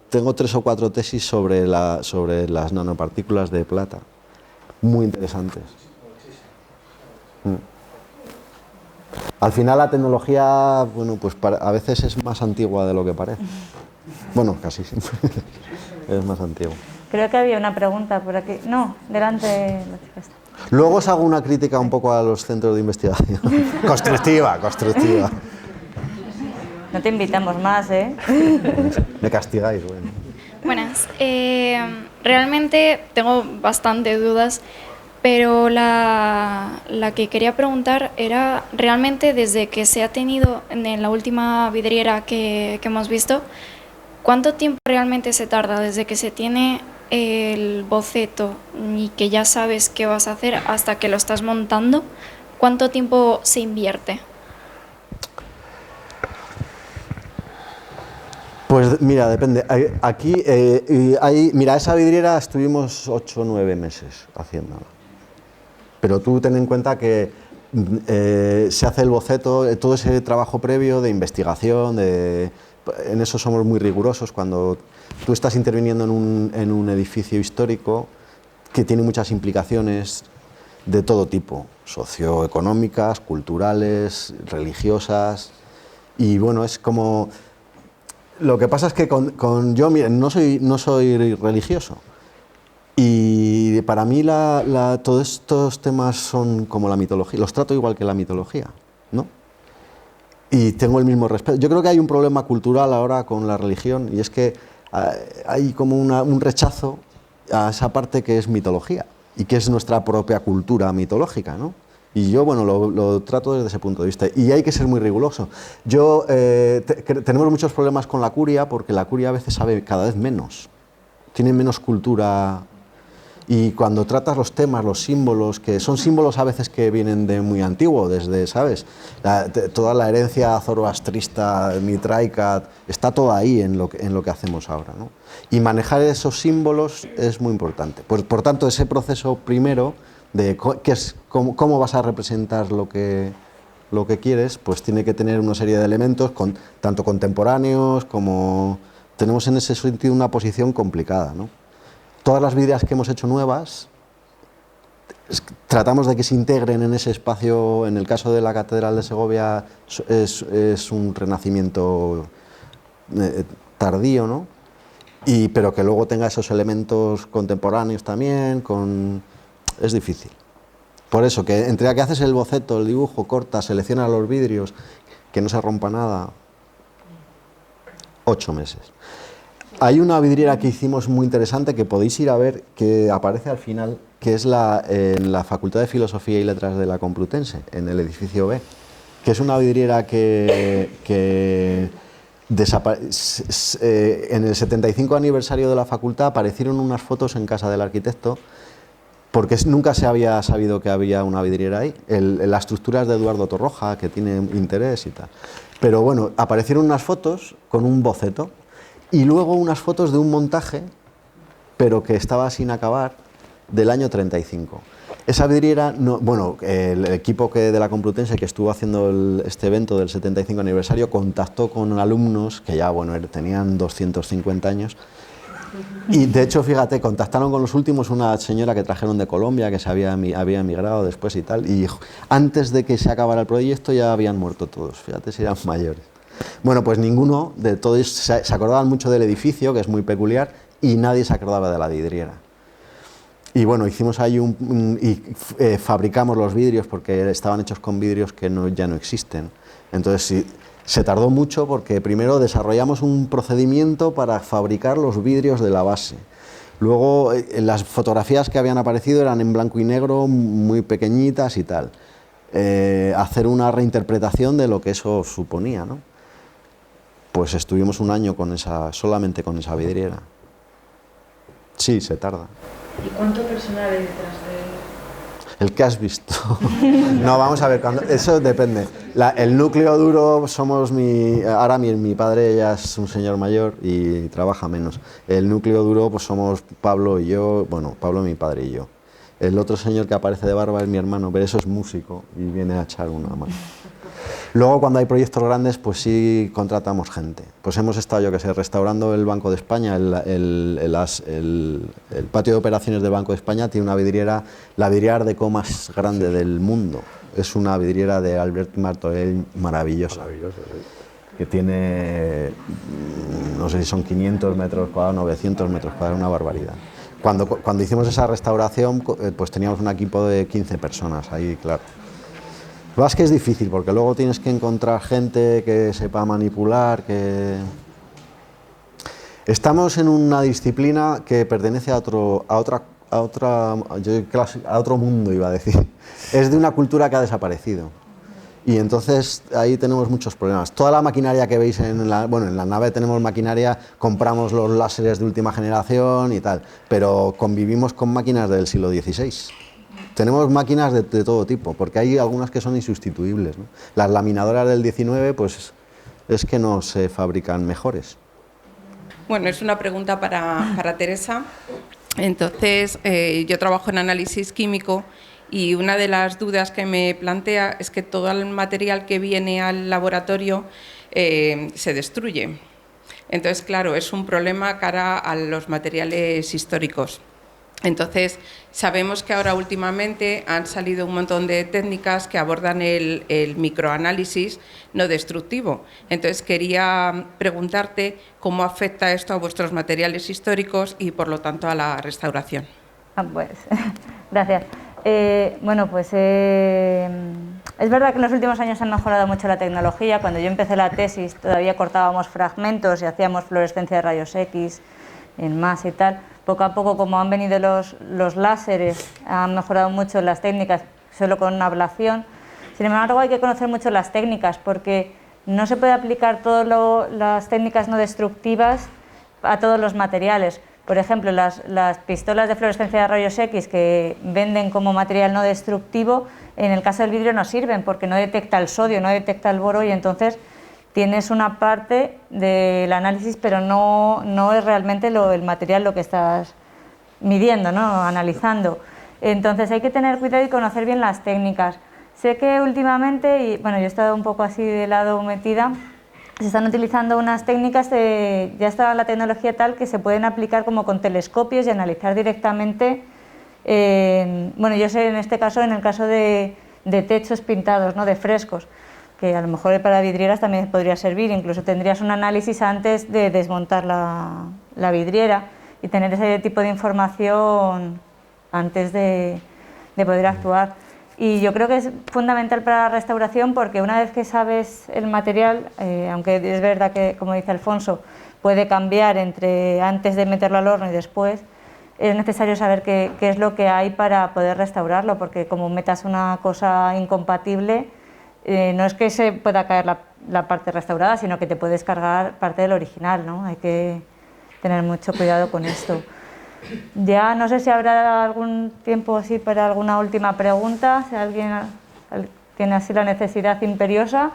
tengo 3 o 4 tesis sobre las nanopartículas de plata, muy interesantes. Al final la tecnología, bueno, pues a veces es más antigua de lo que parece. Bueno, casi siempre es más antigua. Creo que había una pregunta por aquí. No, delante de la chica esta. Luego os hago una crítica un poco a los centros de investigación. Constructiva. No te invitamos más, ¿eh? Me castigáis, bueno. Buenas. Realmente tengo bastante dudas, pero la que quería preguntar era realmente desde que se ha tenido en la última vidriera que hemos visto, ¿cuánto tiempo realmente se tarda desde que se tiene el boceto y que ya sabes qué vas a hacer hasta que lo estás montando? ¿Cuánto tiempo se invierte? Pues mira, depende. Aquí, mira, esa vidriera estuvimos 8 o 9 meses haciéndola. Pero tú ten en cuenta que se hace el boceto, todo ese trabajo previo de investigación, en eso somos muy rigurosos. Cuando tú estás interviniendo en un edificio histórico que tiene muchas implicaciones de todo tipo, socioeconómicas, culturales, religiosas, y bueno, es como... Lo que pasa es que yo, miren, no soy religioso, y para mí todos estos temas son como la mitología, los trato igual que la mitología, ¿no? Y tengo el mismo respeto. Yo creo que hay un problema cultural ahora con la religión, y es que hay como un rechazo a esa parte que es mitología y que es nuestra propia cultura mitológica, ¿no? Y yo, bueno, lo trato desde ese punto de vista. Y hay que ser muy riguroso. Tenemos muchos problemas con la curia, porque la curia a veces sabe cada vez menos, tiene menos cultura. Y cuando tratas los temas, los símbolos, que son símbolos a veces que vienen de muy antiguo, desde, ¿sabes? Toda la herencia zoroastrista, mitraica, está toda ahí en lo que hacemos ahora, ¿no? Y manejar esos símbolos es muy importante. Pues, por tanto, ese proceso primero de cómo vas a representar lo que quieres, pues tiene que tener una serie de elementos, tanto contemporáneos como... Tenemos en ese sentido una posición complicada, ¿no? Todas las vidrieras que hemos hecho nuevas, tratamos de que se integren en ese espacio. En el caso de la Catedral de Segovia es un renacimiento tardío, ¿no? Pero que luego tenga esos elementos contemporáneos también, es difícil. Por eso, que entre que haces el boceto, el dibujo, cortas, seleccionas los vidrios, que no se rompa nada, 8 meses. Hay una vidriera que hicimos muy interesante, que podéis ir a ver, que aparece al final, que es en la Facultad de Filosofía y Letras de la Complutense, en el edificio B, que es una vidriera que en el 75 aniversario de la facultad aparecieron unas fotos en casa del arquitecto, porque nunca se había sabido que había una vidriera ahí. La estructura es de Eduardo Torroja, que tiene interés y tal. Pero bueno, aparecieron unas fotos con un boceto, y luego unas fotos de un montaje, pero que estaba sin acabar, del año 35. Esa vidriera, el equipo de la Complutense que estuvo haciendo este evento del 75 aniversario contactó con alumnos que ya, bueno, tenían 250 años, y de hecho, fíjate, contactaron con los últimos, una señora que trajeron de Colombia, que había emigrado después y tal, y antes de que se acabara el proyecto ya habían muerto todos, fíjate si eran mayores. Bueno, pues ninguno de todos se acordaban mucho del edificio, que es muy peculiar, y nadie se acordaba de la vidriera. Y bueno, hicimos ahí fabricamos los vidrios, porque estaban hechos con vidrios que ya no existen. Entonces sí, se tardó mucho, porque primero desarrollamos un procedimiento para fabricar los vidrios de la base. Luego las fotografías que habían aparecido eran en blanco y negro, muy pequeñitas y tal. Hacer una reinterpretación de lo que eso suponía, ¿no? Pues estuvimos un año solamente con esa vidriera. Sí, se tarda. ¿Y cuánto personal hay detrás de...? El que has visto. No, vamos a ver, eso depende. El núcleo duro somos ahora mi padre ya es un señor mayor y trabaja menos. El núcleo duro pues somos Pablo y yo, bueno, Pablo, mi padre y yo. El otro señor que aparece de barba es mi hermano, pero eso es músico y viene a echar una mano. Luego, cuando hay proyectos grandes, pues sí contratamos gente. Pues hemos estado, yo que sé, restaurando el Banco de España, el patio de operaciones del Banco de España tiene una vidriera, la vidriera Art Deco más grande del mundo. Es una vidriera de Albert Martorell maravillosa. Maravilloso, sí. Que tiene, no sé si son 500 metros cuadrados, 900 metros cuadrados, una barbaridad. Cuando hicimos esa restauración, pues teníamos un equipo de 15 personas ahí, claro. Lo que es difícil, porque luego tienes que encontrar gente que sepa manipular, que... Estamos en una disciplina que pertenece a otro mundo, iba a decir. Es de una cultura que ha desaparecido. Y entonces ahí tenemos muchos problemas. Toda la maquinaria que veis en la nave tenemos maquinaria, compramos los láseres de última generación y tal, pero convivimos con máquinas del siglo XVI. Tenemos máquinas de todo tipo, porque hay algunas que son insustituibles, ¿no? Las laminadoras del 19, pues es que no se fabrican mejores. Bueno, es una pregunta para Teresa. Entonces, yo trabajo en análisis químico y una de las dudas que me plantea es que todo el material que viene al laboratorio se destruye. Entonces, claro, es un problema cara a los materiales históricos. Entonces, sabemos que ahora últimamente han salido un montón de técnicas que abordan el microanálisis no destructivo. Entonces, quería preguntarte cómo afecta esto a vuestros materiales históricos y, por lo tanto, a la restauración. Pues, gracias. Bueno, pues es verdad que en los últimos años ha mejorado mucho la tecnología. Cuando yo empecé la tesis todavía cortábamos fragmentos y hacíamos fluorescencia de rayos X en masa y tal. Poco a poco, como han venido los láseres, han mejorado mucho las técnicas, solo con una ablación. Sin embargo, hay que conocer mucho las técnicas, porque no se puede aplicar todas las técnicas no destructivas a todos los materiales. Por ejemplo, las pistolas de fluorescencia de rayos X que venden como material no destructivo, en el caso del vidrio no sirven, porque no detecta el sodio, no detecta el boro, y entonces tienes una parte del análisis, pero no es realmente el material lo que estás midiendo, ¿no? Analizando. Entonces hay que tener cuidado y conocer bien las técnicas. Sé que últimamente, y bueno, yo he estado un poco así de lado metida, se están utilizando unas técnicas, ya está la tecnología tal que se pueden aplicar como con telescopios y analizar directamente, bueno, yo sé en este caso, en el caso de techos pintados, ¿no? De frescos, que a lo mejor para vidrieras también podría servir, incluso tendrías un análisis antes de desmontar la vidriera y tener ese tipo de información antes de poder actuar. Y yo creo que es fundamental para la restauración, porque una vez que sabes el material, aunque es verdad que, como dice Alfonso, puede cambiar entre antes de meterlo al horno y después, es necesario saber qué es lo que hay para poder restaurarlo, porque como metas una cosa incompatible, no es que se pueda caer la parte restaurada, sino que te puedes cargar parte del original, ¿no? Hay que tener mucho cuidado con esto. Ya no sé si habrá algún tiempo así para alguna última pregunta, si alguien tiene así la necesidad imperiosa.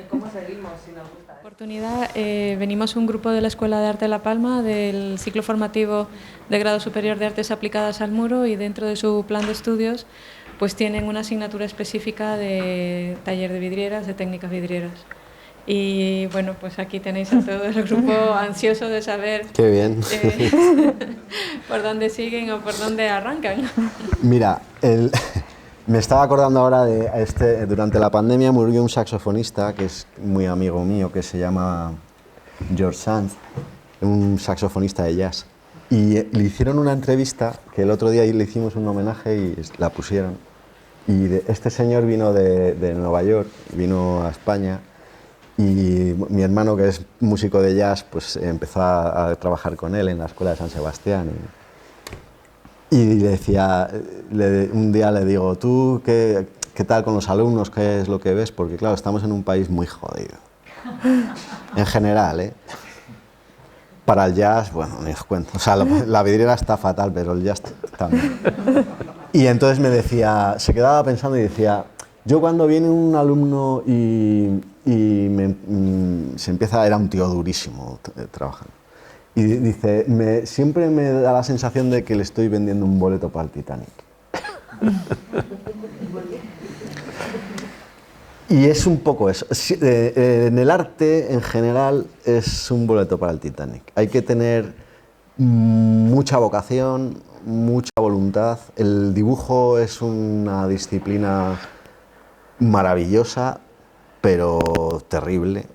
¿Cómo seguimos si nos gusta? Oportunidad, venimos un grupo de la Escuela de Arte de La Palma, del ciclo formativo de grado superior de Artes Aplicadas al Muro, y dentro de su plan de estudios pues tienen una asignatura específica de taller de vidrieras, de técnicas vidrieras. Y bueno, pues aquí tenéis a todo el grupo ansioso de saber qué bien. Por dónde siguen o por dónde arrancan. Mira, me estaba acordando ahora de durante la pandemia murió un saxofonista que es muy amigo mío, que se llama George Sanz, un saxofonista de jazz. Y le hicieron una entrevista, que el otro día le hicimos un homenaje y la pusieron. Y este señor vino de Nueva York, vino a España, y mi hermano, que es músico de jazz, pues empezó a trabajar con él en la Escuela de San Sebastián. Y le decía, un día le digo, ¿tú qué tal con los alumnos? ¿Qué es lo que ves? Porque claro, estamos en un país muy jodido. En general, ¿eh? Para el jazz, bueno, ni os cuento. O sea, la vidriera está fatal, pero el jazz también. Y entonces me decía, se quedaba pensando y decía, yo cuando viene un alumno y se empieza, era un tío durísimo trabajando, y dice, siempre me da la sensación de que le estoy vendiendo un boleto para el Titanic. Y es un poco eso. En el arte, en general, es un boleto para el Titanic. Hay que tener mucha vocación, mucha voluntad. El dibujo es una disciplina maravillosa, pero terrible.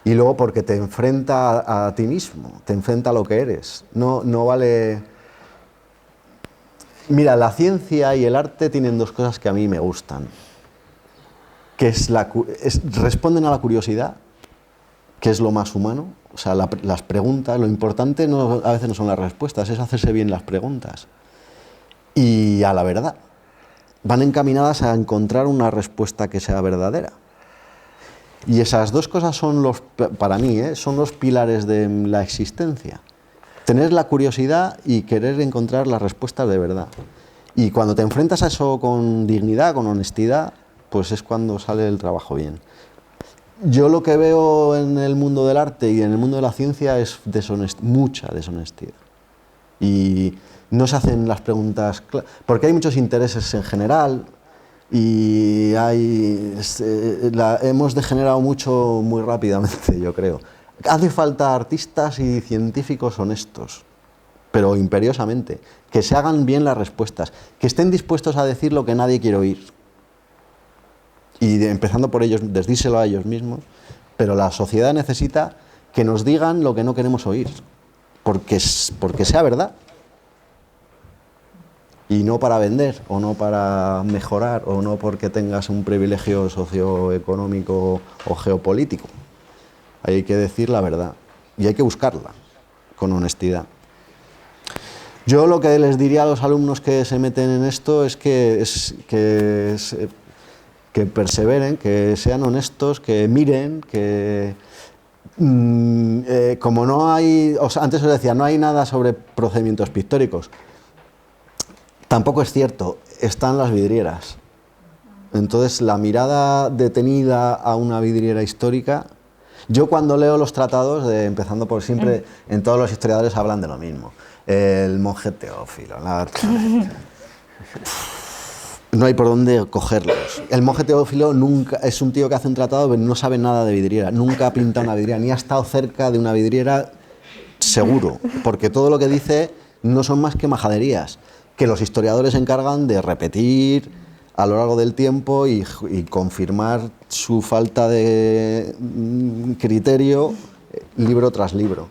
Y luego porque te enfrenta a ti mismo, te enfrenta a lo que eres. No vale... Mira, la ciencia y el arte tienen dos cosas que a mí me gustan. Que responden a la curiosidad, que es lo más humano. O sea, las preguntas, lo importante a veces no son las respuestas, es hacerse bien las preguntas. Y a la verdad. Van encaminadas a encontrar una respuesta que sea verdadera. Y esas dos cosas son para mí, son los pilares de la existencia. Tener la curiosidad y querer encontrar las respuestas de verdad. Y cuando te enfrentas a eso con dignidad, con honestidad, pues es cuando sale el trabajo bien. Yo lo que veo en el mundo del arte y en el mundo de la ciencia es mucha deshonestidad. Y no se hacen las preguntas, porque hay muchos intereses en general y hemos degenerado mucho muy rápidamente, yo creo. Hace falta artistas y científicos honestos, pero imperiosamente, que se hagan bien las respuestas, que estén dispuestos a decir lo que nadie quiere oír. Y empezando por ellos, decírselo a ellos mismos, pero la sociedad necesita que nos digan lo que no queremos oír, porque sea verdad. Y no para vender, o no para mejorar, o no porque tengas un privilegio socioeconómico o geopolítico. Hay que decir la verdad, y hay que buscarla, con honestidad. Yo lo que les diría a los alumnos que se meten en esto es que perseveren, que sean honestos, que miren, que como no hay, antes os decía, no hay nada sobre procedimientos pictóricos. Tampoco es cierto, están las vidrieras. Entonces la mirada detenida a una vidriera histórica, yo cuando leo los tratados, empezando por siempre, en todos los historiadores hablan de lo mismo. El monje Teófilo, no hay por dónde cogerlos. El monje Teófilo nunca es un tío que hace un tratado pero no sabe nada de vidriera, nunca ha pintado una vidriera, ni ha estado cerca de una vidriera seguro, porque todo lo que dice no son más que majaderías, que los historiadores se encargan de repetir a lo largo del tiempo y confirmar su falta de criterio libro tras libro.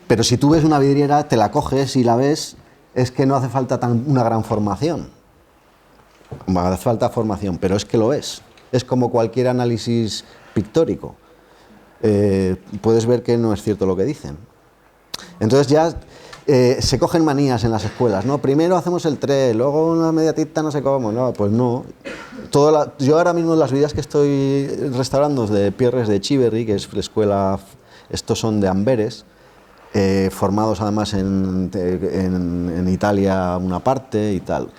Pero si tú ves una vidriera, te la coges y la ves, es que no hace falta una gran formación. Hace falta formación, pero es que lo es. Es como cualquier análisis pictórico. Puedes ver que no es cierto lo que dicen. Entonces ya se cogen manías en las escuelas, ¿no? Primero hacemos el 3, luego una mediatita no sé cómo, no, pues no. Yo ahora mismo las vidas que estoy restaurando de Pierres de Chiverry, que es la escuela, estos son de Amberes, formados además en Italia una parte y tal.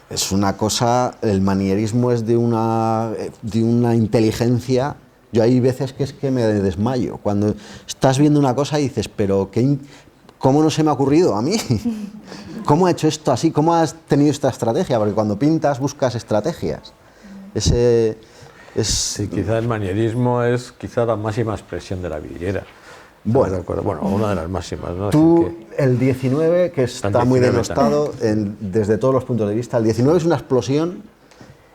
Es una cosa, el manierismo es de una inteligencia. Yo hay veces que es que me desmayo. Cuando estás viendo una cosa y dices, pero ¿cómo no se me ha ocurrido a mí? ¿Cómo ha hecho esto así? ¿Cómo has tenido esta estrategia? Porque cuando pintas buscas estrategias. Sí, quizá el manierismo es quizá la máxima expresión de la vidriera. Bueno, una de las máximas, ¿no? El 19, que está muy denostado desde todos los puntos de vista, el 19 es una explosión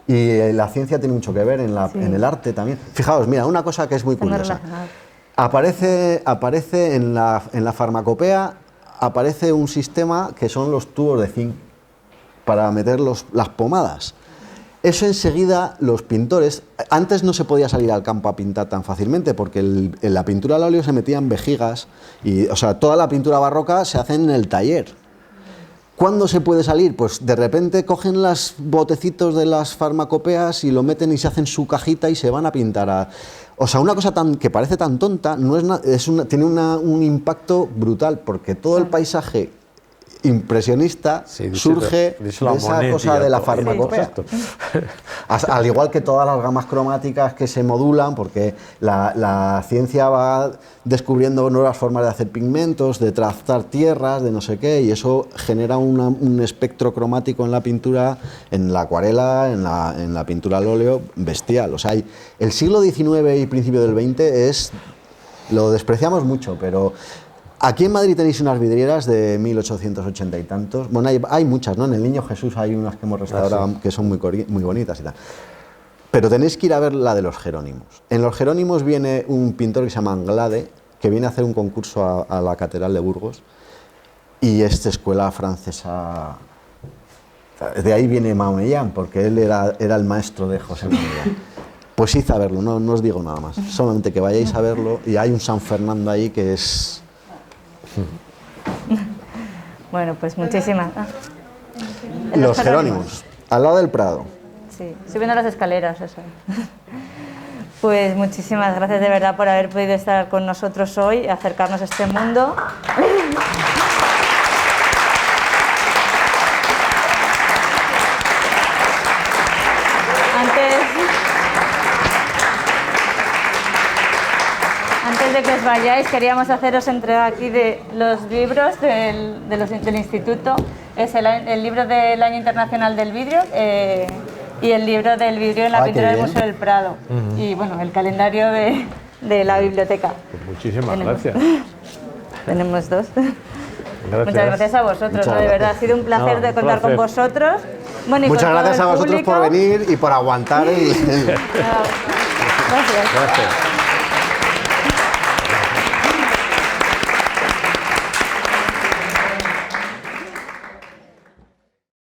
y la ciencia tiene mucho que ver en el arte también. Fijaos, mira, una cosa que es muy curiosa. Aparece en la farmacopea, aparece un sistema que son los tubos de zinc para meter las pomadas. Eso enseguida los pintores, antes no se podía salir al campo a pintar tan fácilmente porque en la pintura al óleo se metían vejigas y, o sea, toda la pintura barroca se hace en el taller. ¿Cuándo se puede salir? Pues de repente cogen los botecitos de las farmacopeas y lo meten y se hacen su cajita y se van a pintar. O sea, una cosa que parece tan tonta tiene un impacto brutal porque todo el paisaje impresionista surge de esa cosa de la farmacopea. Al igual que todas las gamas cromáticas que se modulan, porque la ciencia va descubriendo nuevas formas de hacer pigmentos, de trazar tierras, de no sé qué, y eso genera un espectro cromático en la pintura, en la acuarela, en la pintura al óleo, bestial. O sea, el siglo XIX y principio del XX lo despreciamos mucho, pero aquí en Madrid tenéis unas vidrieras de 1880 y tantos. Bueno, hay muchas, ¿no? En el Niño Jesús hay unas que hemos restaurado que son muy bonitas y tal. Pero tenéis que ir a ver la de los Jerónimos. En los Jerónimos viene un pintor que se llama Anglade, que viene a hacer un concurso a la Catedral de Burgos, y es escuela francesa. De ahí viene Maumellán, porque él era el maestro de José Maumellán. Pues id a verlo, no os digo nada más. Solamente que vayáis a verlo, y hay un San Fernando ahí que es... Bueno, pues muchísimas. Los Jerónimos, al lado del Prado. Sí, subiendo las escaleras, eso. Pues muchísimas gracias de verdad por haber podido estar con nosotros hoy, acercarnos a este mundo. Antes de que os vayáis, queríamos haceros entrega aquí de los libros del Instituto. Es el libro del Año Internacional del Vidrio y el libro del vidrio en la pintura del Museo del Prado. Y bueno, el calendario de la biblioteca. Pues muchísimas gracias. Tenemos dos. Gracias. Muchas gracias a vosotros, ¿no? De verdad, ha sido un placer de contar con vosotros. Bueno, y muchas con gracias todo a el vosotros público. por venir y por aguantar. Gracias. Gracias.